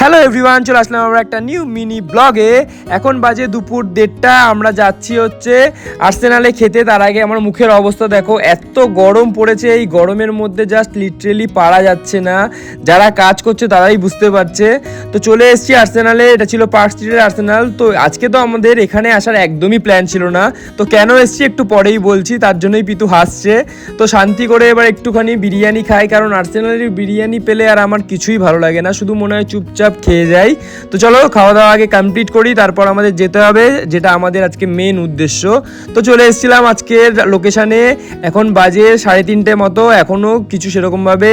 Hello everyone, চলে আসলাম আমরা একটা নিউ মিনি ব্লগে। এখন বাজে দুপুর 1:30। আমরা যাচ্ছি হচ্ছে আর্সেনালে খেতে। তার আগে আমার মুখের অবস্থা দেখো, এত গরম পড়েছে। এই গরমের মধ্যে জাস্ট লিটারেলি পারা যাচ্ছে না। যারা কাজ করছে তারাই বুঝতে পারছে। তো চলে এসেছি আর্সেনালে। এটা ছিল পার্ক স্ট্রিটের আর্সেনাল। তো আজকে তো আমাদের এখানে আসার একদমই প্ল্যান ছিল না। তো কেন এসেছি একটু পরেই বলছি, তার জন্যই পিতু হাসছে। তো শান্তি করে এবার একটুখানি বিরিয়ানি খাই, কারণ আর্সেনালের বিরিয়ানি পেলে আর আমার কিছুই ভালো লাগে না, শুধু মনে হয় চুপচাপ খেয়ে যাই। তো চলো খাওয়া দাওয়া আগে কমপ্লিট করি, তারপর আমাদের যেতে হবে, যেটা আমাদের আজকে মেন উদ্দেশ্য। তো চলে এসেছিলাম আজকের লোকেশানে। এখন বাজে 3:30 মতো, এখনও কিছু সেরকমভাবে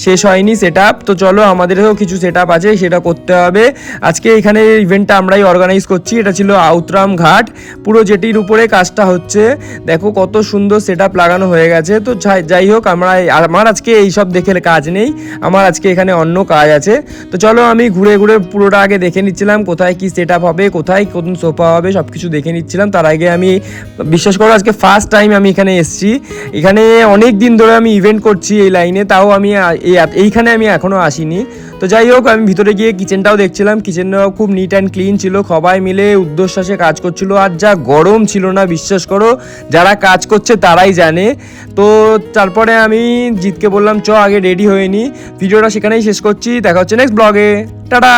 শেষ হয়নি সেট আপ। তো চলো আমাদেরও কিছু সেট আপ আছে, সেটা করতে হবে। আজকে এখানে ইভেন্টটা আমরাই অর্গানাইজ করছি। এটা ছিল আউটরাম ঘাট, পুরো জেটির উপরে কাজটা হচ্ছে। দেখো কত সুন্দর সেট আপ লাগানো হয়ে গেছে। তো যাই হোক, আমার আজকে এইসব দেখে কাজ নেই, আমার আজকে এখানে অন্য কাজ আছে। তো চলো আমি ঘুরে ঘুরে পুরোটা আগে দেখে নিচ্ছিলাম, কোথায় কি সেট আপ হবে, কোথায় কোন সোফা হবে, সব কিছু দেখে নিচ্ছিলাম। তার আগে আমি, বিশ্বাস করো, আজকে ফার্স্ট টাইম আমি এখানে এসেছি। এখানে অনেক দিন ধরে আমি ইভেন্ট করছি এই লাইনে, তাও আমি এইখানে আমি এখনও আসিনি। তো যাই হোক, আমি ভিতরে গিয়ে কিচেনটাও দেখছিলাম। কিচেনটাও খুব নিট অ্যান্ড ক্লিন ছিল, সবাই মিলে উদ্দেশ্যে কাজ করছিল। আর যা গরম ছিল না, বিশ্বাস করো, যারা কাজ করছে তারাই জানে। তো তারপরে আমি জিতকে বললাম চ আগে রেডি হয়ে নি। ভিডিওটা সেখানেই শেষ করছি, দেখা হচ্ছে নেক্সট ব্লগে। টাটা।